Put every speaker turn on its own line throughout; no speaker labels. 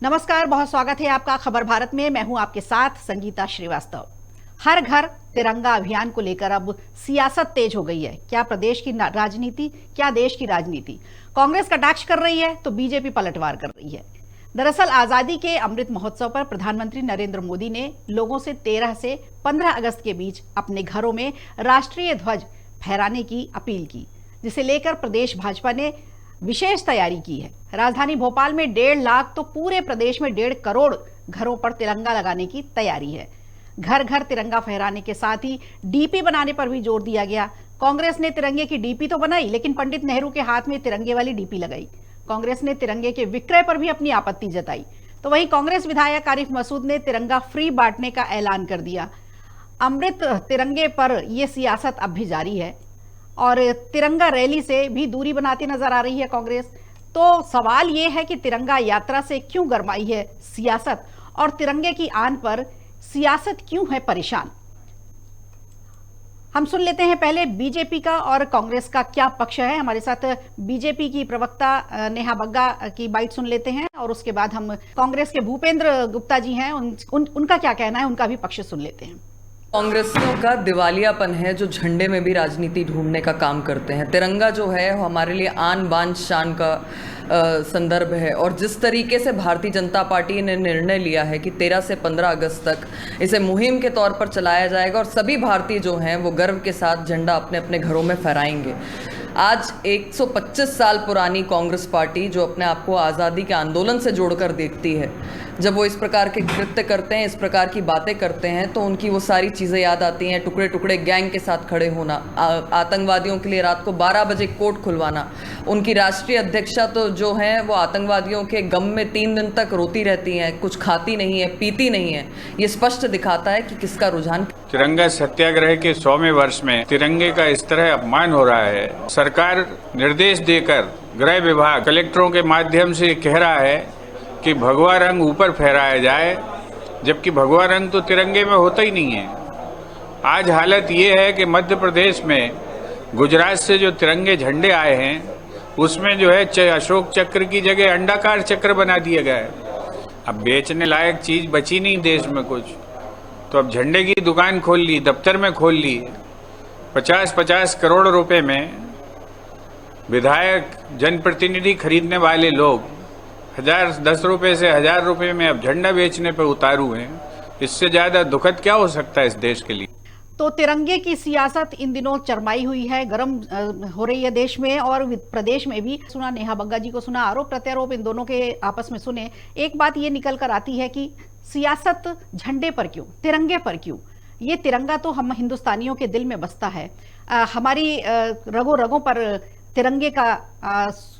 नमस्कार, बहुत स्वागत है आपका खबर भारत में। मैं हूं आपके साथ संगीता श्रीवास्तव। हर घर तिरंगा अभियान को लेकर अब सियासत तेज हो गई है। क्या प्रदेश की राजनीति, क्या देश की राजनीति कांग्रेस कटाक्ष कर रही है तो बीजेपी पलटवार कर रही है। दरअसल आजादी के अमृत महोत्सव पर प्रधानमंत्री नरेंद्र मोदी ने लोगों से 13 से 15 अगस्त के बीच अपने घरों में राष्ट्रीय ध्वज फहराने की अपील की, जिसे लेकर प्रदेश भाजपा ने विशेष तैयारी की है। राजधानी भोपाल में 1.5 लाख तो पूरे प्रदेश में 1.5 करोड़ घरों पर तिरंगा लगाने की तैयारी है। घर घर तिरंगा फहराने के साथ ही डीपी बनाने पर भी जोर दिया गया। कांग्रेस ने तिरंगे की डीपी तो बनाई, लेकिन पंडित नेहरू के हाथ में तिरंगे वाली डीपी लगाई। कांग्रेस ने तिरंगे के विक्रय पर भी अपनी आपत्ति जताई। तो वहीं कांग्रेस विधायक आरिफ मसूद ने तिरंगा फ्री बांटने का ऐलान कर दिया। अमृत तिरंगे पर यह सियासत अब भी जारी है और तिरंगा रैली से भी दूरी बनाती नजर आ रही है कांग्रेस। तो सवाल यह है कि तिरंगा यात्रा से क्यों गरमाई है सियासत, और तिरंगे की आन पर सियासत क्यों है परेशान। हम सुन लेते हैं पहले बीजेपी का और कांग्रेस का क्या पक्ष है। हमारे साथ बीजेपी की प्रवक्ता नेहा बग्गा की बाइट सुन लेते हैं और उसके बाद हम कांग्रेस के भूपेंद्र गुप्ता जी हैं, उनका क्या कहना है, उनका भी पक्ष सुन लेते हैं।
कांग्रेसियों का दिवालियापन है जो झंडे में भी राजनीति ढूंढने का काम करते हैं। तिरंगा जो है वो हमारे लिए आन बान शान का संदर्भ है, और जिस तरीके से भारतीय जनता पार्टी ने निर्णय लिया है कि 13 से 15 अगस्त तक इसे मुहिम के तौर पर चलाया जाएगा और सभी भारतीय जो हैं वो गर्व के साथ झंडा अपने अपने घरों में फहराएंगे। आज 125 साल पुरानी कांग्रेस पार्टी जो अपने आप को आज़ादी के आंदोलन से जोड़कर देखती है, जब वो इस प्रकार के कृत्य करते हैं, इस प्रकार की बातें करते हैं, तो उनकी वो सारी चीज़ें याद आती हैं। टुकड़े टुकड़े गैंग के साथ खड़े होना, आतंकवादियों के लिए रात को 12 बजे कोर्ट खुलवाना। उनकी राष्ट्रीय अध्यक्षा तो जो हैं वो आतंकवादियों के गम में 3 दिन तक रोती रहती हैं, कुछ खाती नहीं है, पीती नहीं है। ये स्पष्ट दिखाता है कि किसका रुझान।
तिरंगा सत्याग्रह के 100वें वर्ष में तिरंगे का इस तरह अपमान हो रहा है। सरकार निर्देश देकर गृह विभाग कलेक्टरों के माध्यम से कह रहा है कि भगवा रंग ऊपर फहराया जाए, जबकि भगवा रंग तो तिरंगे में होता ही नहीं है। आज हालत ये है कि मध्य प्रदेश में गुजरात से जो तिरंगे झंडे आए हैं उसमें जो है अशोक चक्र की जगह अंडाकार चक्र बना दिया गया है। अब बेचने लायक चीज बची नहीं देश में कुछ, तो अब झंडे की दुकान खोल ली, दफ्तर में खोल ली। 50-50 करोड़ रुपए में विधायक, जनप्रतिनिधि खरीदने वाले लोग 10 रुपए से 1000 रुपए में अब झंडा बेचने पर उतारू हैं। इससे ज्यादा दुखद क्या हो सकता है इस देश के लिए।
तो तिरंगे की सियासत इन दिनों चरमाई हुई है, गर्म हो रही है देश में और प्रदेश में भी। सुना नेहा बग्गा जी को, सुना आरोप प्रत्यारोप इन दोनों के आपस में सुने। एक बात ये निकल कर आती है कि सियासत झंडे पर क्यों, तिरंगे पर क्यों। ये तिरंगा तो हम हिंदुस्तानियों के दिल में बसता है। हमारी रगों रगों पर तिरंगे का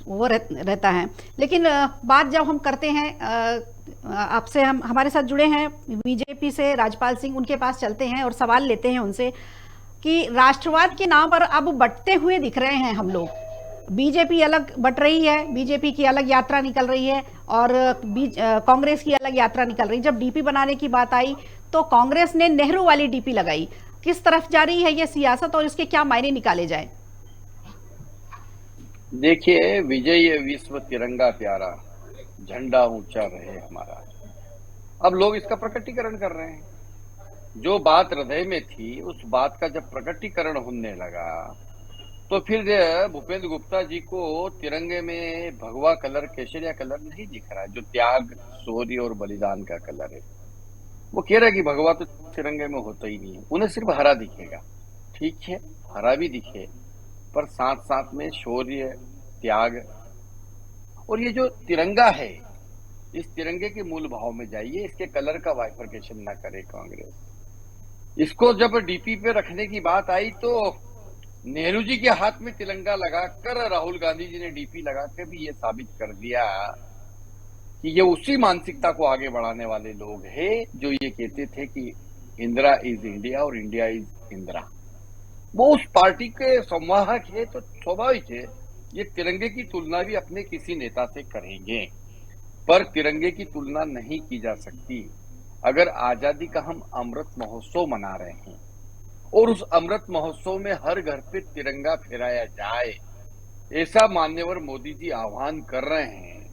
वो रहता है। लेकिन बात जब हम करते हैं, आपसे हमारे साथ जुड़े हैं बीजेपी से राजपाल सिंह, उनके पास चलते हैं और सवाल लेते हैं उनसे कि राष्ट्रवाद के नाम पर अब बंटते हुए दिख रहे हैं हम लोग। बीजेपी अलग बट रही है, बीजेपी की अलग यात्रा निकल रही है और कांग्रेस की अलग यात्रा निकल रही है। जब डीपी बनाने की बात आई तो कांग्रेस ने नेहरू वाली डीपी लगाई। किस तरफ जा रही है ये सियासत और इसके क्या मायने निकाले जाए।
देखिए, विजय विश्व तिरंगा प्यारा, झंडा ऊंचा रहे हमारा। अब लोग इसका प्रकटीकरण कर रहे हैं। जो बात हृदय में थी उस बात का जब प्रकटीकरण होने लगा तो फिर भूपेंद्र गुप्ता जी को तिरंगे में भगवा कलर, केसरिया कलर नहीं दिख रहा है, जो त्याग, शौर्य और बलिदान का कलर है। वो कह रहा है कि भगवा तो तिरंगे में होता ही नहीं है, उन्हें सिर्फ हरा दिखेगा। ठीक है, हरा भी दिखे, पर साथ साथ में शौर्य, त्याग। और ये जो तिरंगा है, इस तिरंगे के मूल भाव में जाइए, इसके कलर का बाइफरकेशन ना करे कांग्रेस। इसको जब डीपी पे रखने की बात आई तो नेहरू जी के हाथ में तिरंगा लगाकर राहुल गांधी जी ने डीपी लगा के भी ये साबित कर दिया कि ये उसी मानसिकता को आगे बढ़ाने वाले लोग हैं जो ये कहते थे कि इंदिरा इज इंडिया और इंडिया इज इंदिरा। वो उस पार्टी के संवाहक है, तो स्वाभाविक है ये तिरंगे की तुलना भी अपने किसी नेता से करेंगे, पर तिरंगे की तुलना नहीं की जा सकती। अगर आजादी का हम अमृत महोत्सव मना रहे हैं और उस अमृत महोत्सव में हर घर पे तिरंगा फहराया जाए, ऐसा मान्यवर मोदी जी आह्वान कर रहे हैं,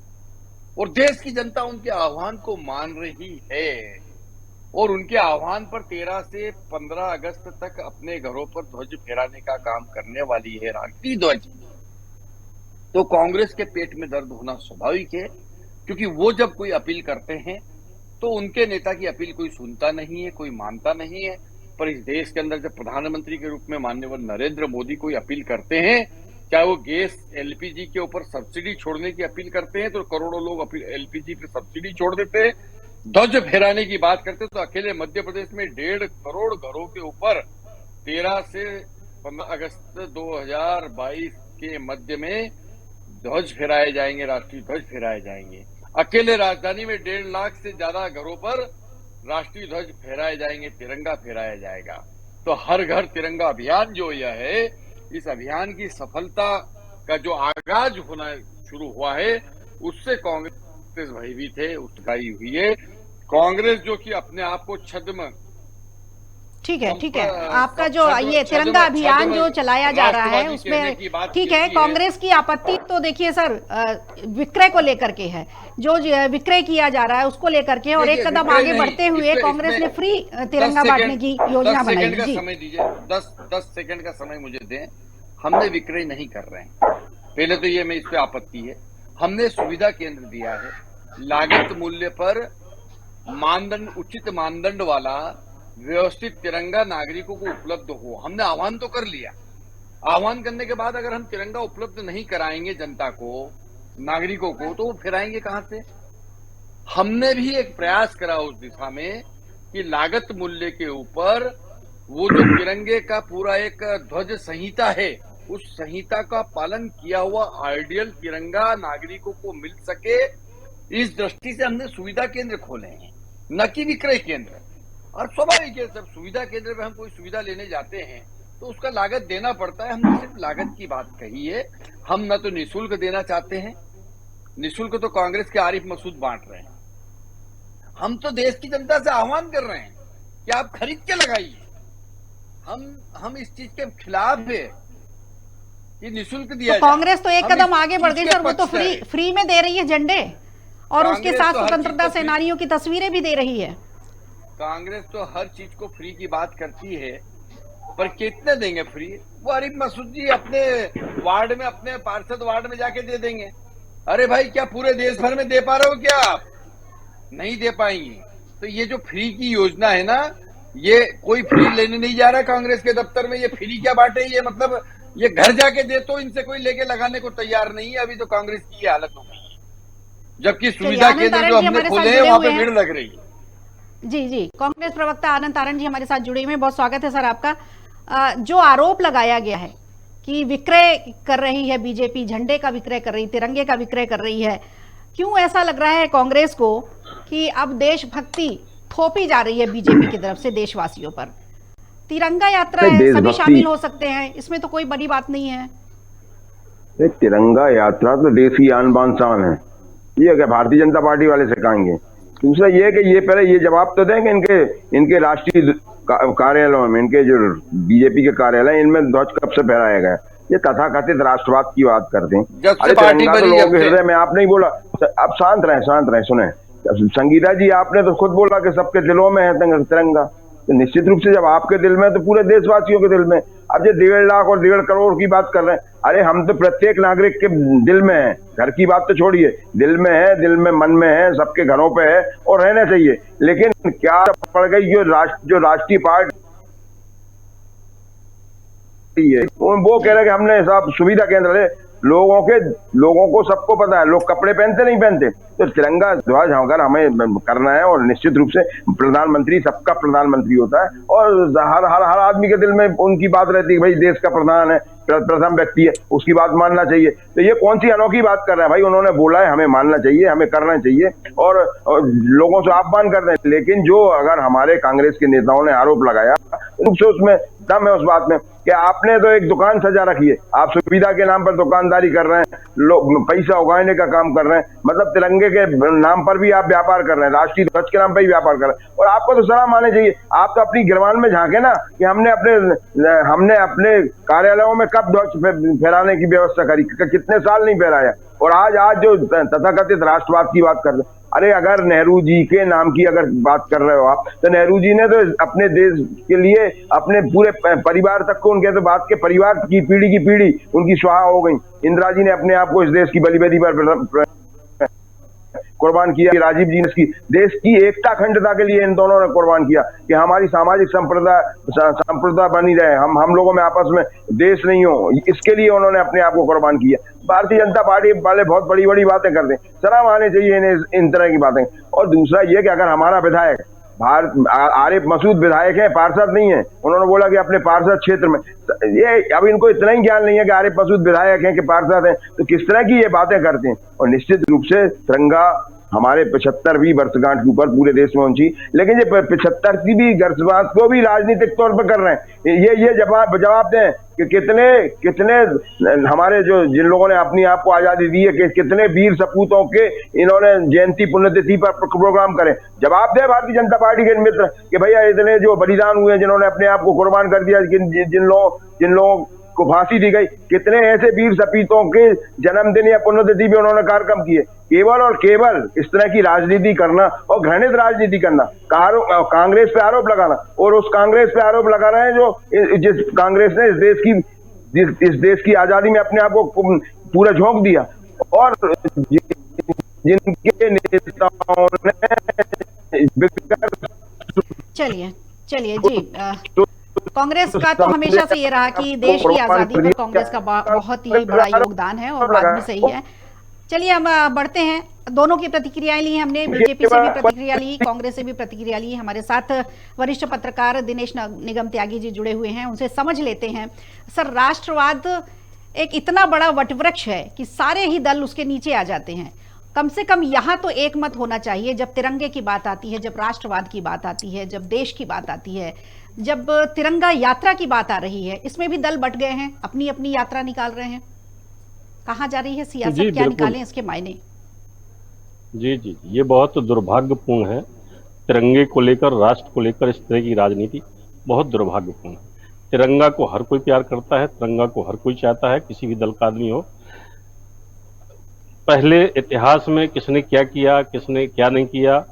और देश की जनता उनके आह्वान को मान रही है और उनके आह्वान पर 13 से 15 अगस्त तक अपने घरों पर ध्वज फहराने का काम करने वाली है राष्ट्रीय ध्वज, तो कांग्रेस के पेट में दर्द होना स्वाभाविक है, क्योंकि वो जब कोई अपील करते हैं तो उनके नेता की अपील कोई सुनता नहीं है, कोई मानता नहीं है। पर इस देश के अंदर जब प्रधानमंत्री के रूप में माननीय नरेंद्र मोदी कोई अपील करते हैं, चाहे वो गैस एलपीजी के ऊपर सब्सिडी छोड़ने की अपील करते हैं तो करोड़ों लोग एलपीजी पे सब्सिडी छोड़ देते हैं। ध्वज फहराने की बात करते हैं तो अकेले मध्य प्रदेश में 1.5 करोड़ घरों के ऊपर 13 से 15 अगस्त 2022 के मध्य में ध्वज फहराए जाएंगे, राष्ट्रीय ध्वज फहराए जाएंगे। अकेले राजधानी में 1.5 लाख से ज्यादा घरों पर राष्ट्रीय ध्वज फहराए जाएंगे, तिरंगा फहराया जाएगा। तो हर घर तिरंगा अभियान जो यह है, इस अभियान की सफलता का जो आगाज होना शुरू हुआ है, उससे कांग्रेस भयभीत है, उत्साही हुई है। कांग्रेस जो कि अपने आप को छद्म,
ठीक है, आपका जो ये तिरंगा अभियान जो चलाया जा रहा है उसमें ठीक है, कांग्रेस की आपत्ति तो देखिए सर विक्रय को लेकर के है, जो विक्रय किया जा रहा है उसको लेकर के, और एक कदम आगे बढ़ते हुए कांग्रेस ने फ्री तिरंगा बांटने की योजना बनाई। जी,
समय दीजिए, 10 सेकंड का समय मुझे दें। हमने विक्रय नहीं कर रहे हैं, पहले तो ये मैं इस पे आपत्ति है। हमने सुविधा केंद्र दिया है, लागत मूल्य पर मानदंड, उचित मानदंड वाला व्यवस्थित तिरंगा नागरिकों को उपलब्ध हो। हमने आह्वान तो कर लिया, आह्वान करने के बाद अगर हम तिरंगा उपलब्ध नहीं कराएंगे जनता को, नागरिकों को, तो वो फिराएंगे कहां से? हमने भी एक प्रयास करा उस दिशा में कि लागत मूल्य के ऊपर वो जो तिरंगे का पूरा एक ध्वज संहिता है, उस संहिता का पालन किया हुआ आइडियल तिरंगा नागरिकों को मिल सके, इस दृष्टि से हमने सुविधा केंद्र खोले हैं, न कि विक्रय केंद्र। और स्वाभाविक है, सब सुविधा केंद्र पे हम कोई सुविधा लेने जाते हैं तो उसका लागत देना पड़ता है। हमने सिर्फ लागत की बात कही है, हम न तो निःशुल्क देना चाहते हैं, निःशुल्क तो कांग्रेस के आरिफ मसूद बांट रहे हैं। हम तो देश की जनता से आह्वान कर रहे हैं कि आप खरीद के लगाइए। हम इस चीज के खिलाफ है कि निःशुल्क दिया
तो कांग्रेस तो एक कदम आगे बढ़ गई सर, वो तो फ्री में दे रही है झंडे, और उसके साथ स्वतंत्रता सेनानियों की तस्वीरें भी दे रही है।
कांग्रेस तो हर चीज को फ्री की बात करती है, पर कितने देंगे फ्री? वो आरिफ मसूद जी अपने वार्ड में, अपने पार्षद वार्ड में जाके दे देंगे। अरे भाई, क्या पूरे देश भर में दे पा रहे हो क्या आप? नहीं दे पाएंगे। तो ये जो फ्री की योजना है ना, ये कोई फ्री लेने नहीं जा रहा कांग्रेस के दफ्तर में। ये फ्री क्या बांटे? ये मतलब ये घर जाके दे तो इनसे कोई लेके लगाने को तैयार नहीं है। अभी तो कांग्रेस की ये हालत हो गई है, जबकि सुविधा केंद्र जो हमने खोले हैं वहां पे भीड़ लग रही है।
जी, कांग्रेस प्रवक्ता आनंद तारण जी हमारे साथ जुड़े हुए हैं, बहुत स्वागत है सर आपका। जो आरोप लगाया गया है कि विक्रय कर रही है बीजेपी, झंडे का विक्रय कर रही, तिरंगे का विक्रय कर रही है, क्यों ऐसा लग रहा है कांग्रेस को कि अब देशभक्ति थोपी जा रही है बीजेपी की तरफ से देशवासियों पर? तिरंगा यात्रा है, सभी शामिल हो सकते हैं, इसमें तो कोई बड़ी बात नहीं है।
तिरंगा यात्रा तो देश की आन बान शान है, ये क्या भारतीय जनता पार्टी वाले सिखाएंगे? दूसरा ये कि ये पहले ये जवाब तो दें कि इनके राष्ट्रीय कार्यालयों में, इनके जो बीजेपी के कार्यालय, इनमें ध्वज कब से फहराया गया? ये तथाकथित राष्ट्रवाद की बात करते हैं। अरे तिरंगा तो लोगों के हृदय में, आप नहीं बोला, अब शांत रहे, सुने संगीता जी, आपने तो खुद बोला कि सबके दिलों में है तिरंगा, तो निश्चित रूप से जब आपके दिल में तो पूरे देशवासियों के दिल में। अब ये 1.5 लाख और 1.5 करोड़ की बात कर रहे हैं, अरे हम तो प्रत्येक नागरिक के दिल में है, घर की बात तो छोड़िए, दिल में है, दिल में, मन में है, सबके घरों पे है और रहना चाहिए। लेकिन क्या पड़ गई जो राष्ट्रीय पार्टी है, वो कह रहे कि हमने सब सुविधा केंद्र है। लोगों को सबको पता है, लोग कपड़े पहनते नहीं पहनते, तो तिरंगा ध्वज अगर हमें करना है, और निश्चित रूप से प्रधानमंत्री सबका प्रधानमंत्री होता है, और हर आदमी के दिल में उनकी बात रहती है, भाई देश का प्रधान है, प्रथम व्यक्ति है, उसकी बात मानना चाहिए। तो ये कौन सी अनोखी बात कर रहे हैं भाई? उन्होंने बोला है, हमें मानना चाहिए, हमें करना चाहिए, और लोगों से आह्वान कर रहे हैं। लेकिन जो अगर हमारे कांग्रेस के नेताओं ने आरोप लगाया, रूप से उसमें दम है उस बात में कि आपने तो एक दुकान सजा रखी है, आप सुविधा के नाम पर दुकानदारी कर रहे हैं, लोग पैसा उगाने का काम कर रहे हैं, मतलब तिरंगे के नाम पर भी आप व्यापार कर रहे हैं, राष्ट्रीय ध्वज के नाम पर भी व्यापार कर रहे हैं। और आपको तो शर्म आने चाहिए, आप तो अपनी गिरबान में झांके ना कि हमने अपने कार्यालयों में कब ध्वज फहराने की व्यवस्था करी, कितने साल नहीं फहराया। और आज जो तथाकथित राष्ट्रवाद की बात कर रहे हैं, अरे अगर नेहरू जी के नाम की अगर बात कर रहे हो आप, तो नेहरू जी ने तो अपने देश के लिए अपने पूरे परिवार तक को, उनके तो बात के परिवार की पीढ़ी उनकी स्वाहा हो गई। इंदिरा जी ने अपने आप को इस देश की बलिवेदी पर कुर्बान किया। राजीव जी ने इसकी देश की एकता अखंडता के लिए इन दोनों ने कुर्बान किया कि हमारी सामाजिक संप्रदाय बनी रहे, हम लोगों में आपस में देश नहीं हो, इसके लिए उन्होंने अपने आप को कुर्बान किया। भारतीय जनता पार्टी वाले बहुत बड़ी बड़ी बातें करते हैं, शर्म आने चाहिए इन्हें इन तरह की बातें। और दूसरा ये कि अगर हमारा विधायक आरिफ मसूद विधायक है, पार्षद नहीं है, उन्होंने बोला कि अपने पार्षद क्षेत्र में, ये अब इनको इतना ही ज्ञान नहीं है कि आरिफ मसूद विधायक हैं कि पार्षद हैं, तो किस तरह की ये बातें करते हैं। और निश्चित रूप से तिरंगा हमारे 75वीं वर्षगांठ के ऊपर पूरे देश में होनी चाहिए, लेकिन ये 75वीं भी वर्षगांठ को भी राजनीतिक तौर पर कर रहे हैं। ये जवाब दें कि कितने हमारे जो जिन लोगों ने अपनी आप को आजादी दी है, कि कितने वीर सपूतों के इन्होंने जयंती पुण्यतिथि पर प्रोग्राम करे। जवाब दे भारतीय जनता पार्टी के मित्र कि भैया इतने जो बलिदान हुए, जिन्होंने अपने आप को कुर्बान कर दिया, जिन लोगों को फांसी दी गई, कितने ऐसे वीर सपूतों के जन्मदिन या पुण्यतिथि भी उन्होंने कार्यक्रम किए। केवल और केवल इस तरह की राजनीति करना और घृणित राजनीति करना, कांग्रेस पे आरोप लगाना, और उस कांग्रेस पे आरोप लगा रहे हैं जो जिस कांग्रेस ने इस देश की आजादी में अपने आप को पूरा झोंक दिया, और जिनके नेताओं ने
चलिए जी, कांग्रेस का तो हमेशा से ये रहा कि देश की आजादी पर कांग्रेस का बहुत ही बड़ा योगदान है, और बात भी सही है। चलिए हम बढ़ते हैं। दोनों की प्रतिक्रियाएं ली हमने, बीजेपी से भी प्रतिक्रिया ली, कांग्रेस से भी प्रतिक्रिया ली। हमारे साथ वरिष्ठ पत्रकार दिनेश निगम त्यागी जी जुड़े हुए हैं, उनसे समझ लेते हैं। सर, राष्ट्रवाद एक इतना बड़ा वटवृक्ष है कि सारे ही दल उसके नीचे आ जाते हैं। कम से कम यहाँ तो एक मत होना चाहिए जब तिरंगे की बात आती है, जब राष्ट्रवाद की बात आती है, जब देश की बात आती है, जब तिरंगा यात्रा की बात आ रही है। इसमें भी दल बट गए हैं, अपनी अपनी यात्रा निकाल रहे हैं। कहाँ जा रही है सियासत, क्या निकालें इसके मायने?
जी, ये बहुत दुर्भाग्यपूर्ण है। तिरंगे को लेकर, राष्ट्र को लेकर इस तरह की राजनीति बहुत दुर्भाग्यपूर्ण है। तिरंगा को हर कोई प्यार करता है, तिरंगा को हर कोई चाहता है, किसी भी दल का आदमी हो। पहले इतिहास में किसने क्या किया, किसने क्या नहीं किया,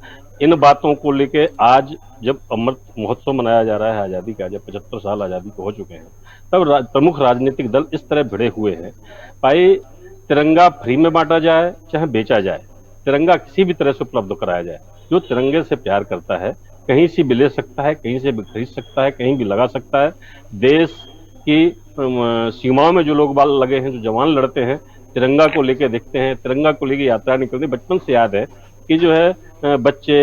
इन बातों को लेके आज जब अमृत महोत्सव मनाया जा रहा है आज़ादी का, जब 75 साल आज़ादी को हो चुके हैं, तब प्रमुख राजनीतिक दल इस तरह भिड़े हुए हैं। भाई, तिरंगा फ्री में बांटा जाए चाहे बेचा जाए, तिरंगा किसी भी तरह से उपलब्ध कराया जाए। जो तिरंगे से प्यार करता है कहीं से भी ले सकता है, कहीं से भी खरीद सकता है, कहीं भी लगा सकता है। देश की सीमाओं में जो लोग लगे हैं, जो जवान लड़ते हैं, तिरंगा को लेके देखते हैं, तिरंगा को लेके यात्रा निकलती है। बचपन से याद है कि जो है बच्चे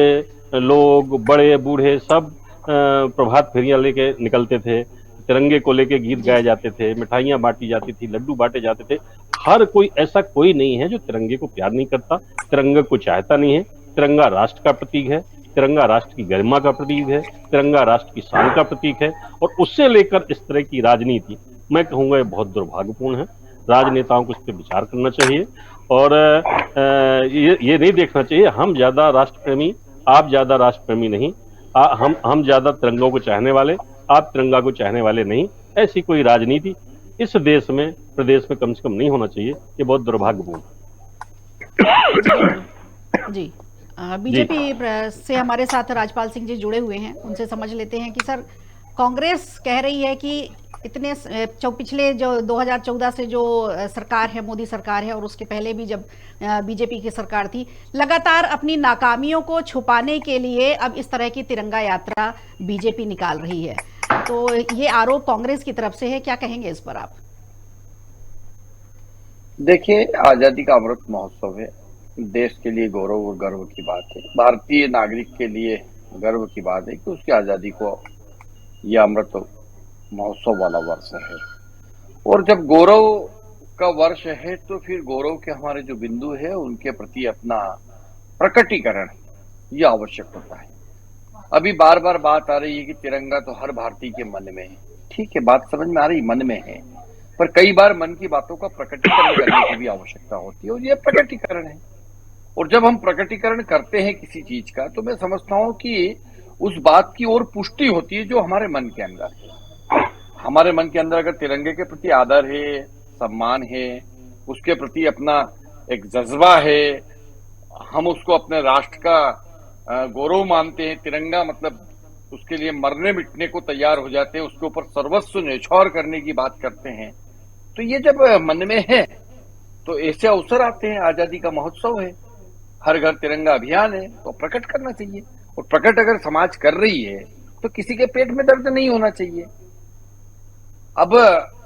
लोग, बड़े बूढ़े सब प्रभात फेरियां लेके निकलते थे, तिरंगे को लेके गीत गाए जाते थे, मिठाइयाँ बांटी जाती थी, लड्डू बांटे जाते थे। हर कोई, ऐसा कोई नहीं है जो तिरंगे को प्यार नहीं करता, तिरंगे को चाहता नहीं है। तिरंगा राष्ट्र का प्रतीक है, तिरंगा राष्ट्र की गरिमा का प्रतीक है, तिरंगा राष्ट्र की शान का प्रतीक है। और उससे लेकर इस तरह की राजनीति, मैं कहूँगा ये बहुत दुर्भाग्यपूर्ण है। राजनेताओं को इस पर विचार करना चाहिए, और ये नहीं देखना चाहिए हम ज्यादा राष्ट्रप्रेमी, आप ज्यादा राष्ट्रप्रेमी नहीं, हम ज्यादा तिरंगों को चाहने वाले, आप तिरंगा को चाहने वाले नहीं। ऐसी कोई राजनीति इस देश में, प्रदेश में कम से कम नहीं होना चाहिए। ये बहुत दुर्भाग्यपूर्ण
जी। बीजेपी से हमारे साथ राजपाल सिंह जी जुड़े हुए हैं, उनसे समझ लेते हैं कि सर, कांग्रेस कह रही है कि इतने पिछले जो 2014 से जो सरकार है, मोदी सरकार है, और उसके पहले भी जब बीजेपी की सरकार थी, लगातार अपनी नाकामियों को छुपाने के लिए अब इस तरह की तिरंगा यात्रा बीजेपी निकाल रही है। तो ये आरोप कांग्रेस की तरफ से है, क्या कहेंगे इस पर आप?
देखिए, आजादी का अमृत महोत्सव है, देश के लिए गौरव और गर्व की बात है, भारतीय नागरिक के लिए गर्व की बात है कि उसकी आजादी को यह अमृत महोत्सव वाला वर्ष है। और जब गौरव का वर्ष है तो फिर गौरव के हमारे जो बिंदु है उनके प्रति अपना प्रकटीकरण यह आवश्यक होता है। अभी बार बार बात आ रही है कि तिरंगा तो हर भारतीय के मन में है। ठीक है, बात समझ में आ रही, मन में है, पर कई बार मन की बातों का प्रकटीकरण करने की भी आवश्यकता होती है, और यह प्रकटीकरण है। और जब हम प्रकटीकरण करते हैं किसी चीज का, तो मैं समझता हूं कि उस बात की ओर पुष्टि होती है जो हमारे मन के अंदर है। हमारे मन के अंदर अगर तिरंगे के प्रति आदर है, सम्मान है, उसके प्रति अपना एक जज्बा है, हम उसको अपने राष्ट्र का गौरव मानते हैं। तिरंगा मतलब उसके लिए मरने मिटने को तैयार हो जाते हैं, उसके ऊपर सर्वस्व न्यौछावर करने की बात करते हैं। तो ये जब मन में है तो ऐसे अवसर आते हैं, आजादी का महोत्सव है, हर घर तिरंगा अभियान है, तो प्रकट करना चाहिए। और प्रकट अगर समाज कर रही है तो किसी के पेट में दर्द नहीं होना चाहिए। अब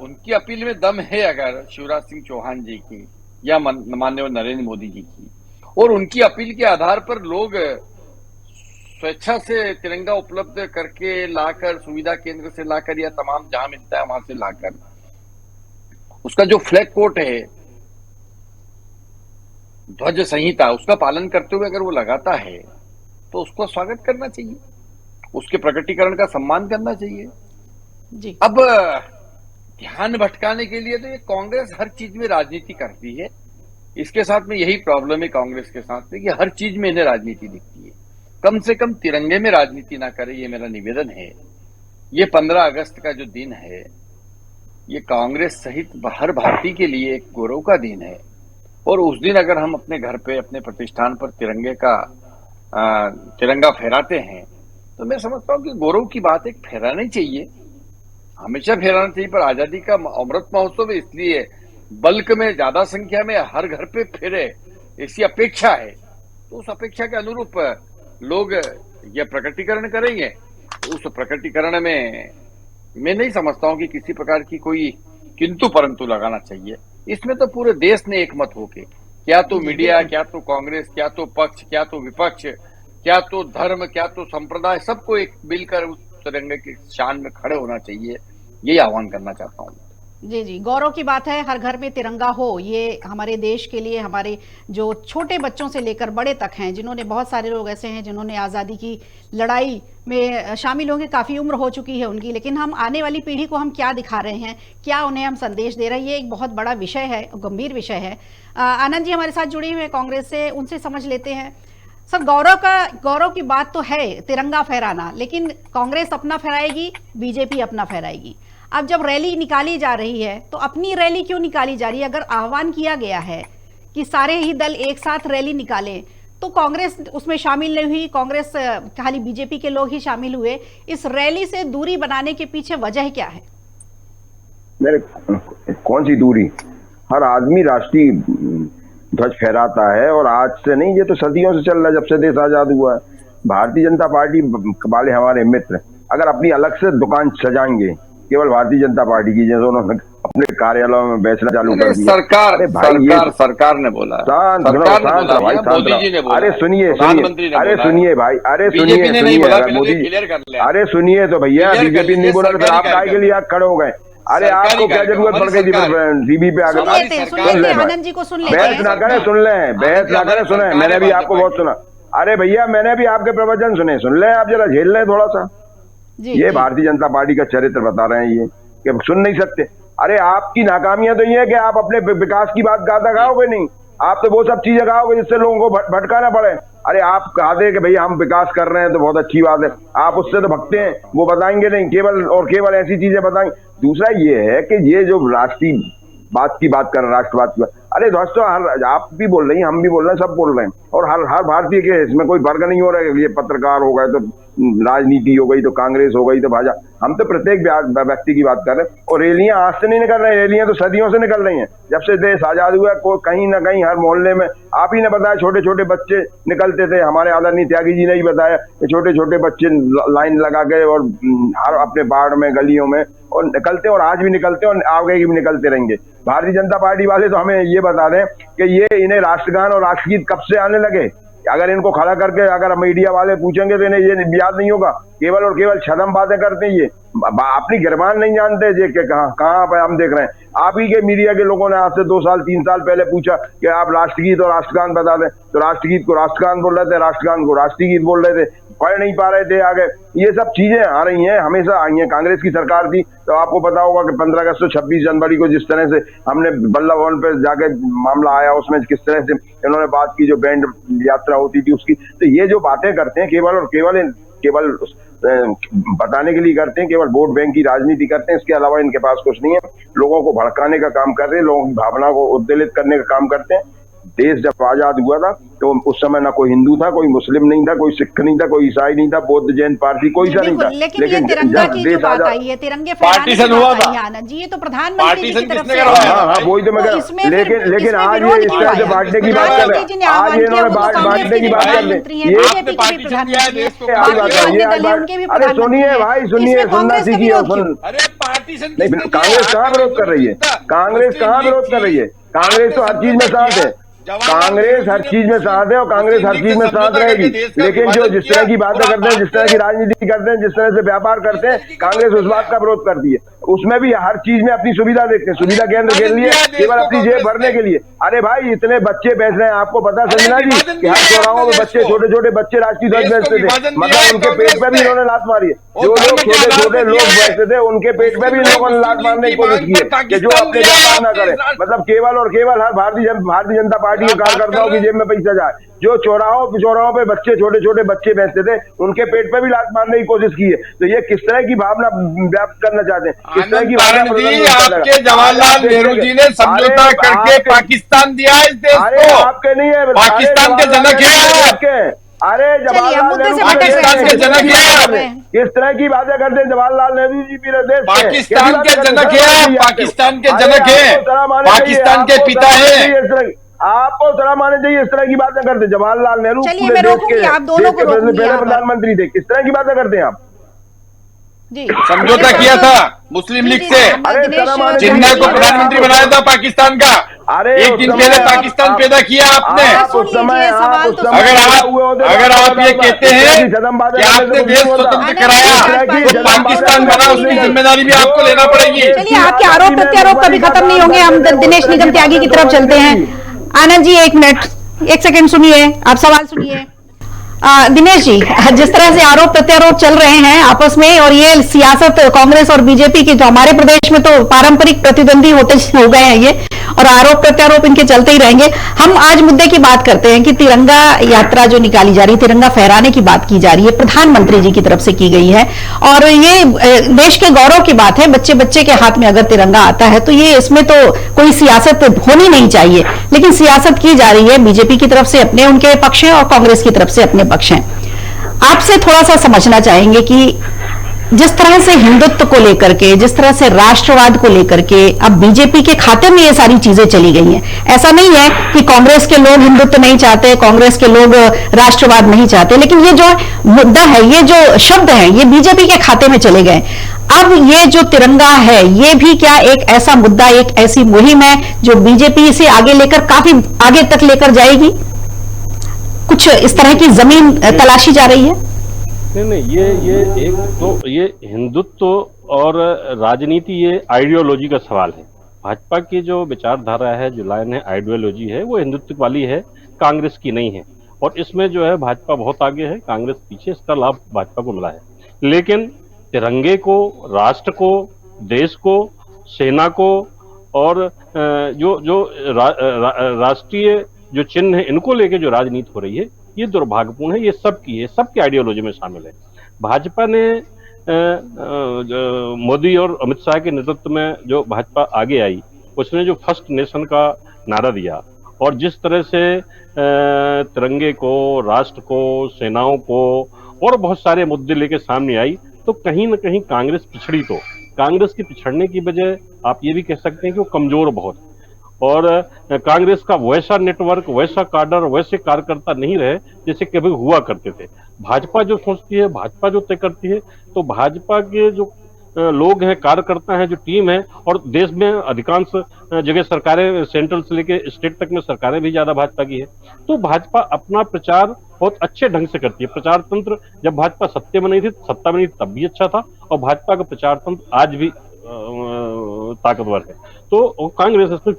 उनकी अपील में दम है अगर शिवराज सिंह चौहान जी की या माननीय नरेंद्र मोदी जी की, और उनकी अपील के आधार पर लोग स्वेच्छा से तिरंगा उपलब्ध करके लाकर, सुविधा केंद्र से लाकर या तमाम जहां मिलता है वहां से लाकर, उसका जो फ्लैग कोट है, ध्वज संहिता, उसका पालन करते हुए अगर वो लगाता है तो उसको स्वागत करना चाहिए, उसके प्रकटीकरण का सम्मान करना चाहिए
जी।
अब ध्यान भटकाने के लिए तो ये कांग्रेस हर चीज में राजनीति करती है। इसके साथ में यही प्रॉब्लम है कांग्रेस के साथ में कि हर चीज में इन्हें राजनीति दिखती है। कम से कम तिरंगे में राजनीति ना करे, ये मेरा निवेदन है। ये 15 अगस्त का जो दिन है, ये कांग्रेस सहित हर भारतीय के लिए एक गौरव का दिन है। और उस दिन अगर हम अपने घर पे, अपने प्रतिष्ठान पर तिरंगा फहराते हैं तो मैं समझता हूँ कि गौरव की बात एक फहराना ही चाहिए, हमेशा फहराना चाहिए। पर आजादी का अमृत महोत्सव है, इसलिए बल्क में, ज्यादा संख्या में हर घर पे फिरे, ऐसी अपेक्षा है। तो उस अपेक्षा के अनुरूप लोग यह प्रकटीकरण करेंगे। उस प्रकटीकरण में मैं नहीं समझता हूं कि किसी प्रकार की कोई किंतु परंतु लगाना चाहिए। इसमें तो पूरे देश ने एकमत होके, क्या तो मीडिया, क्या तो कांग्रेस, क्या तो पक्ष, क्या तो विपक्ष, क्या तो धर्म, क्या तो संप्रदाय, सबको एक मिलकर उस तिरंगे की शान में खड़े होना चाहिए। यही आह्वान करना चाहता हूँ।
जी जी, गौरव की बात है, हर घर में तिरंगा हो। ये हमारे देश के लिए, हमारे जो छोटे बच्चों से लेकर बड़े तक हैं, जिन्होंने, बहुत सारे लोग ऐसे हैं जिन्होंने आज़ादी की लड़ाई में शामिल होंगे, काफ़ी उम्र हो चुकी है उनकी, लेकिन हम आने वाली पीढ़ी को हम क्या दिखा रहे हैं, क्या उन्हें हम संदेश दे रहे हैं, ये एक बहुत बड़ा विषय है, गंभीर विषय है। आनंद जी हमारे साथ जुड़े हुए हैं कांग्रेस से, उनसे समझ लेते हैं। सर, गौरव की बात तो है तिरंगा फहराना, लेकिन कांग्रेस अपना फहराएगी, बीजेपी अपना फहराएगी। अब जब रैली निकाली जा रही है तो अपनी रैली क्यों निकाली जा रही है? अगर आह्वान किया गया है कि सारे ही दल एक साथ रैली निकालें तो कांग्रेस उसमें शामिल नहीं हुई, कांग्रेस खाली बीजेपी के लोग ही शामिल हुए। इस रैली से दूरी बनाने के पीछे वजह क्या है?
मेरे कौन सी दूरी? हर आदमी राष्ट्रीय ध्वज फहराता है, और आज से नहीं, ये तो सदियों से चल रहा है, जब से देश आजाद हुआ है। भारतीय जनता पार्टी वाले हमारे मित्र अगर अपनी अलग से दुकान सजाएंगे केवल भारतीय जनता पार्टी की, जैसे उन्होंने अपने कार्यालयों में बेचना चालू कर दिया।
सरकार ने बोला, मोदी जी ने बोला।
अरे सुनिए, अरे सुनिए भाई, अरे सुनिए मोदी जी, अरे सुनिए तो भैया, बीजेपी नहीं बोला तो आप काय के लिए खड़े हो गए? अरे आपको क्या जरूरत पड़ गई टीवी पे आगे?
आनंद जी को सुन ले,
बहस ना करें, सुन लें, बहस ना करें, सुने। मैंने भी आपको बहुत सुना। अरे भैया, मैंने भी आपके प्रवचन सुने, सुन ले, आप जरा झेल लें थोड़ा सा। ये भारतीय जनता पार्टी का चरित्र बता रहे हैं, ये कि सुन नहीं सकते। अरे आपकी नाकामियां तो ये है कि आप अपने विकास की बात गाता गाओगे नहीं, आप तो वो सब चीजें गाओगे जिससे लोगों को भटकाना पड़े। अरे आप कहते कि भैया हम विकास कर रहे हैं तो बहुत अच्छी बात है, आप उससे तो भगते हैं, वो बताएंगे नहीं, केवल और केवल ऐसी चीजें बताएंगे। दूसरा ये है कि ये जो राष्ट्रीय बात की बात कर रहे हैं, राष्ट्रवाद की बात, अरे दोस्तों, आप भी बोल रही हैं, हम भी बोल रहे हैं, सब बोल रहे हैं, और हर भारतीय के इसमें कोई फर्क नहीं हो रहा है। ये पत्रकार हो गए तो राजनीति हो गई तो कांग्रेस हो गई तो भाजपा, हम तो प्रत्येक व्यक्ति की बात कर रहे हैं। और रैलियां आज से नहीं निकल रही, रैलियां तो सदियों से निकल रही हैं, जब से देश आजाद हुआ है। कहीं ना कहीं हर मोहल्ले में, आप ही ने बताया, छोटे छोटे बच्चे निकलते थे, हमारे आदरणीय त्यागी जी ने ही बताया, छोटे छोटे बच्चे लाइन लगा के और हर अपने वार्ड में, गलियों में और निकलते, और आज भी निकलते और आगे भी निकलते रहेंगे। भारतीय जनता पार्टी वाले तो हमें ये बता दें कि ये इन्हें राष्ट्रगान और राष्ट्रगीत कब से आने लगे? अगर इनको खड़ा करके अगर मीडिया वाले पूछेंगे तो इन्हें ये याद नहीं होगा। केवल और केवल छदम बातें करते हैं, ये अपनी गिरबान नहीं जानते जे के कहाँ पे हम देख रहे हैं। आप ही के मीडिया के लोगों ने आज से 2 साल 3 साल पहले पूछा कि आप राष्ट्रगीत और राष्ट्रगान बता दें, तो राष्ट्रगीत को राष्ट्रगान बोल रहे थे, राष्ट्रगान को राष्ट्रीय गीत बोल रहे थे, पढ़ नहीं पा रहे थे आगे। ये सब चीजें आ रही हैं, हमेशा आई हैं। कांग्रेस की सरकार थी तो आपको पता होगा कि 15 अगस्त और 26 जनवरी को जिस तरह से हमने बल्लभ भवन पे जाके मामला आया, उसमें किस तरह से इन्होंने बात की, जो बैंड यात्रा होती थी उसकी। तो ये जो बातें करते हैं केवल और केवल बताने के लिए करते हैं, केवल वोट बैंक की राजनीति करते हैं, इसके अलावा इनके पास कुछ नहीं है। लोगों को भड़काने का काम कर रहे हैं, लोगों की भावना को उद्वेलित करने का काम करते हैं। देश जब आजाद हुआ था तो उस समय ना कोई हिंदू था, कोई मुस्लिम नहीं था, कोई सिख नहीं था, कोई ईसाई नहीं था, बौद्ध जैन पारसी कोई सा नहीं था।
लेकिन ये तिरंगा की जो बात आई है, तिरंगे फहराने की बात आई है आनंद जी, ये तो प्रधानमंत्री जी की तरफ से,
हाँ वही तो मैं कह रहा हूं। लेकिन आज ये इस तरह से बांटने की बात कर रहे हैं, आज ये इन्होंने बांटने की बात कर रहे हैं। अरे सुनिए भाई, सुनिए, सुनना सीखिए। नहीं, कांग्रेस कहाँ विरोध कर रही है? कांग्रेस कहाँ विरोध कर रही है? कांग्रेस तो हर चीज में साथ है, कांग्रेस हर चीज में साथ है और कांग्रेस हर चीज में साथ रहेगी। लेकिन जो जिस तरह की बातें करते हैं, जिस तरह की राजनीति करते हैं, जिस तरह से व्यापार करते हैं, कांग्रेस उस बात का विरोध करती है। उसमें भी हर चीज में अपनी सुविधा देखते हैं, सुविधा केंद्र के लिए, केवल अपनी जेब भरने के लिए। अरे भाई, इतने बच्चे बेच रहे हैं, आपको पता संजना जी कि हर चौराहों में बच्चे, छोटे छोटे बच्चे राष्ट्रीय ध्वज बेचते थे, मतलब उनके पेट पे भी इन्होंने लात मारी है। जो लोग छोटे छोटे लोग बेचते थे उनके पेट में भी इन लोगों ने लात मारने की कोशिश की है कि जो अपने व्यापार न करें, मतलब केवल और केवल हर भारतीय जनता पार्टी के कार्यकर्ताओं की जेब में पैसा जाए। जो चौराहों पे बच्चे, छोटे छोटे बच्चे बेचते थे, उनके पेट पे भी लात मारने की कोशिश की है। तो ये किस तरह की भावना व्यक्त करना चाहते हैं? किस तरह की भावना?
आपके जवाहरलाल नेहरू जी ने समझौता करके पाकिस्तान दिया है इस देश को।
आपके नहीं है,
पाकिस्तान के जनक है।
अरे जवाहरलाल नेहरू
पाकिस्तान के जनक है।
किस तरह की बातें करते हैं? जवाहरलाल नेहरू जी मेरे देश
पाकिस्तान के जनक है, पाकिस्तान के जनक है, पाकिस्तान के पिता है।
आपको जरा मानना चाहिए, इस तरह की बातें करते हैं। जवाहरलाल नेहरू
पूरे देश के
पहले प्रधानमंत्री थे, किस तरह की बातें करते हैं आप?
जी,
समझौता किया था मुस्लिम लीग से, जिन्ना को प्रधानमंत्री बनाया था पाकिस्तान का।
अरे
एक दिन पहले पाकिस्तान पैदा किया आपने। अगर आप ये कहते हैं कि आपने देश स्वतंत्र कराया तो पाकिस्तान बना, उसकी जिम्मेदारी भी आपको लेना पड़ेगी।
चलिए, आपके आरोप प्रत्यारोप कभी खत्म नहीं होंगे। हम दिनेश निगम त्यागी की तरफ चलते हैं। आनंद जी, एक मिनट, एक सेकंड सुनिए, आप सवाल सुनिए। दिनेश जी, जिस तरह से आरोप प्रत्यारोप चल रहे हैं आपस में, और ये सियासत कांग्रेस और बीजेपी की, जो हमारे प्रदेश में तो पारंपरिक प्रतिद्वंदी होते हो गए हैं ये, और आरोप प्रत्यारोप इनके चलते ही रहेंगे। हम आज मुद्दे की बात करते हैं कि तिरंगा यात्रा जो निकाली जा रही है, तिरंगा फहराने की बात की जा रही है, प्रधानमंत्री जी की तरफ से की गई है, और ये देश के गौरव की बात है। बच्चे बच्चे के हाथ में अगर तिरंगा आता है तो ये, इसमें तो कोई सियासत होनी नहीं चाहिए, लेकिन सियासत की जा रही है। बीजेपी की तरफ से अपने उनके पक्ष हैं और कांग्रेस की तरफ से अपने पक्ष हैं। आपसे थोड़ा सा समझना चाहेंगे कि जिस तरह से हिंदुत्व को लेकर के, जिस तरह से राष्ट्रवाद को लेकर के अब बीजेपी के खाते में ये सारी चीजें चली गई हैं। ऐसा नहीं है कि कांग्रेस के लोग हिंदुत्व नहीं चाहते, कांग्रेस के लोग राष्ट्रवाद नहीं चाहते, लेकिन ये जो मुद्दा है, ये जो शब्द है, ये बीजेपी के खाते में चले गए। अब ये जो तिरंगा है, ये भी क्या एक ऐसा मुद्दा, एक ऐसी मुहिम है जो बीजेपी से आगे लेकर, काफी आगे तक लेकर जाएगी? कुछ इस तरह की जमीन तलाशी जा रही है?
नहीं, ये एक तो ये हिंदुत्व और राजनीति, ये आइडियोलॉजी का सवाल है। भाजपा की जो विचारधारा है, जो लाइन है, आइडियोलॉजी है, वो हिंदुत्व वाली है, कांग्रेस की नहीं है। और इसमें जो है भाजपा बहुत आगे है, कांग्रेस पीछे। इसका लाभ भाजपा को मिला है। लेकिन तिरंगे को, राष्ट्र को, देश को, सेना को और जो राष्ट्रीय जो चिन्ह है, इनको लेके जो राजनीति हो रही है, ये दुर्भाग्यपूर्ण है। ये सबकी है, सबकी आइडियोलॉजी में शामिल है। भाजपा ने मोदी और अमित शाह के नेतृत्व में जो भाजपा आगे आई, उसने जो फर्स्ट नेशन का नारा दिया, और जिस तरह से तिरंगे को, राष्ट्र को, सेनाओं को और बहुत सारे मुद्दे लेके सामने आई, तो कहीं ना कहीं कांग्रेस पिछड़ी। तो कांग्रेस की पिछड़ने की वजह आप ये भी कह सकते हैं कि वो कमजोर बहुत, और कांग्रेस का वैसा नेटवर्क, वैसा काडर, वैसे कार्यकर्ता नहीं रहे जैसे कभी हुआ करते थे। भाजपा जो सोचती है, भाजपा जो तय करती है, तो भाजपा के जो लोग हैं, कार्यकर्ता हैं, जो टीम है, और देश में अधिकांश जगह सरकारें, सेंट्रल से लेके स्टेट तक में सरकारें भी ज्यादा भाजपा की है। तो भाजपा अपना प्रचार बहुत अच्छे ढंग से करती है। प्रचार तंत्र, जब भाजपा सत्ता में नहीं थी, तब भी अच्छा था, और भाजपा का प्रचार तंत्र आज भी ताकतवर है। तो कांग्रेस इसमें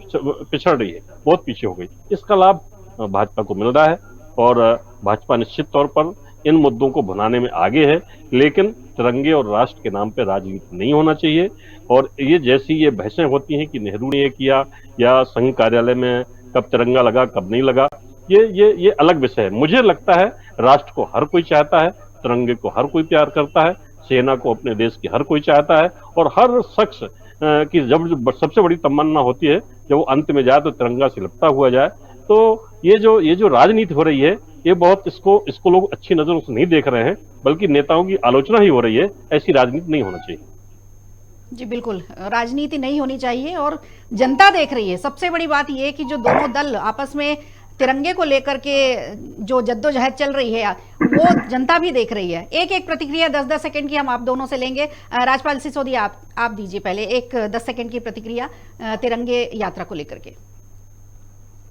पिछड़ रही है, बहुत पीछे हो गई। इसका लाभ भाजपा को मिल रहा है, और भाजपा निश्चित तौर पर इन मुद्दों को भुनाने में आगे है। लेकिन तिरंगे और राष्ट्र के नाम पे राजनीति नहीं होना चाहिए। और ये जैसी ये बहसें होती हैं कि नेहरू ने ये किया, या संघ कार्यालय में कब तिरंगा लगा, कब नहीं लगा, ये अलग विषय है। मुझे लगता है राष्ट्र को हर कोई चाहता है, तिरंगे को हर कोई प्यार करता है, सेना को अपने देश की हर कोई चाहता है, और हर शख्स की जब सबसे बड़ी तमन्ना होती है जब वो अंत में जाए तो तिरंगा से लिपटा हुआ जाए। तो ये जो राजनीति हो रही है, ये बहुत इसको लोग अच्छी नजरों से नहीं देख रहे हैं, बल्कि नेताओं की आलोचना ही हो रही है। ऐसी राजनीति नहीं होना चाहिए।
जी बिल्कुल, राजनीति नहीं होनी चाहिए और जनता देख रही है। सबसे बड़ी बात यह है कि जो दोनों दल आपस में तिरंगे को लेकर के जो जद्दोजहद चल रही है वो जनता भी देख रही है। एक एक प्रतिक्रिया 10-10 सेकंड की हम आप दोनों से लेंगे। राजपाल सिसोदिया, आप दीजिए पहले एक 10 सेकंड की प्रतिक्रिया तिरंगे यात्रा को लेकर के।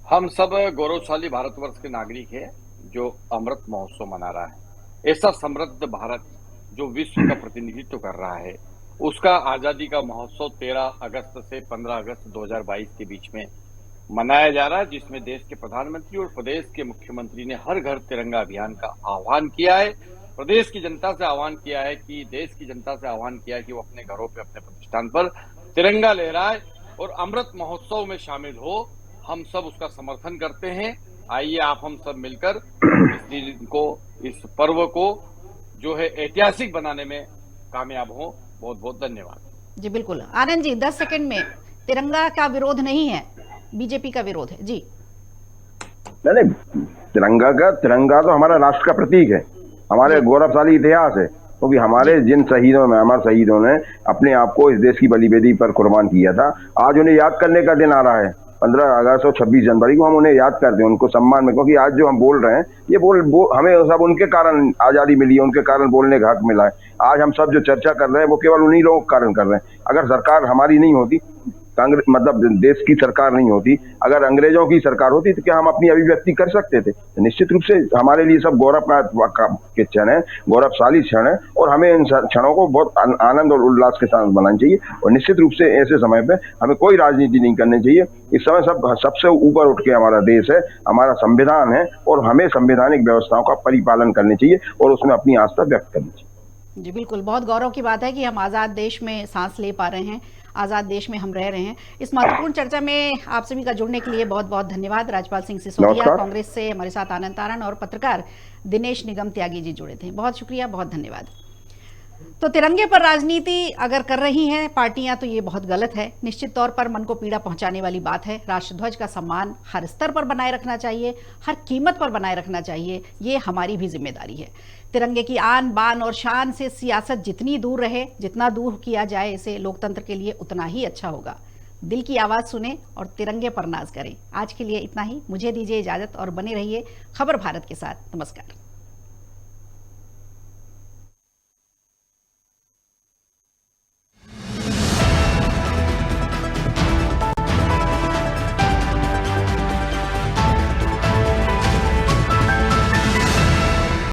हम सब गौरवशाली भारतवर्ष के नागरिक हैं जो अमृत महोत्सव मना रहा है। ऐसा समृद्ध भारत जो विश्व का प्रतिनिधित्व कर रहा है, उसका आजादी का महोत्सव 13 अगस्त से 15 अगस्त 2022 के बीच में मनाया जा रहा है, जिसमें देश के प्रधानमंत्री और प्रदेश के मुख्यमंत्री ने हर घर तिरंगा अभियान का आह्वान किया है। प्रदेश की जनता से आह्वान किया है कि देश की जनता से आह्वान किया है कि वो अपने घरों पे, अपने प्रतिष्ठान पर तिरंगा लहराए और अमृत महोत्सव में शामिल हो। हम सब उसका समर्थन करते हैं। आइए आप हम सब मिलकर इस दिन को, इस पर्व को जो है ऐतिहासिक बनाने में कामयाब हो। बहुत बहुत धन्यवाद।
जी बिल्कुल, आनंद जी 10 सेकंड में। तिरंगा का विरोध नहीं है, बीजेपी का विरोध है जी।
नहीं, तिरंगा तो हमारा राष्ट्र का प्रतीक है, हमारे गौरवशाली इतिहास है, क्योंकि हमारे जिन शहीदों में, हमारे शहीदों ने अपने आप को इस देश की बलिवेदी पर कुर्बान किया था, आज उन्हें याद करने का दिन आ रहा है। 15 अगस्त और 26 जनवरी को हम उन्हें याद करते हैं, उनको सम्मान में, क्योंकि आज जो हम बोल रहे हैं ये हमें सब उनके कारण आजादी मिली है, उनके कारण बोलने का हक मिला है। आज हम सब जो चर्चा कर रहे हैं वो केवल उन्हीं लोगों के कारण कर रहे हैं। अगर सरकार हमारी नहीं होती, कांग्रेस मतलब देश की सरकार नहीं होती, अगर अंग्रेजों की सरकार होती तो क्या हम अपनी अभिव्यक्ति कर सकते थे? तो निश्चित रूप से हमारे लिए सब गौरव के क्षण है, गौरवशाली क्षण है, और हमें इन क्षणों को बहुत आनंद और उल्लास के साथ मनाना चाहिए। और निश्चित रूप से ऐसे समय पे हमें कोई राजनीति नहीं करनी चाहिए। इस समय सबसे ऊपर उठ के हमारा देश है, हमारा संविधान है, और हमें संवैधानिक व्यवस्थाओं का परिपालन करने चाहिए और उसमें अपनी आस्था व्यक्त करनी चाहिए।
जी बिल्कुल, बहुत गौरव की बात है कि हम आज़ाद देश में सांस ले पा रहे हैं, आज़ाद देश में हम रह रहे हैं। इस महत्वपूर्ण चर्चा में आप सभी का जुड़ने के लिए बहुत बहुत धन्यवाद। राजपाल सिंह सिसोदिया कांग्रेस से, हमारे साथ आनंद तारण और पत्रकार दिनेश निगम त्यागी जी जुड़े थे। बहुत शुक्रिया, बहुत धन्यवाद। तो तिरंगे पर राजनीति अगर कर रही हैं पार्टियां तो ये बहुत गलत है, निश्चित तौर पर मन को पीड़ा पहुंचाने वाली बात है। राष्ट्रध्वज का सम्मान हर स्तर पर बनाए रखना चाहिए, हर कीमत पर बनाए रखना चाहिए, ये हमारी भी जिम्मेदारी है। तिरंगे की आन बान और शान से सियासत जितनी दूर रहे, जितना दूर किया जाए इसे, लोकतंत्र के लिए उतना ही अच्छा होगा। दिल की आवाज़ सुने और तिरंगे पर नाज करें। आज के लिए इतना ही, मुझे दीजिए इजाज़त और बने रहिए खबर भारत के साथ। नमस्कार।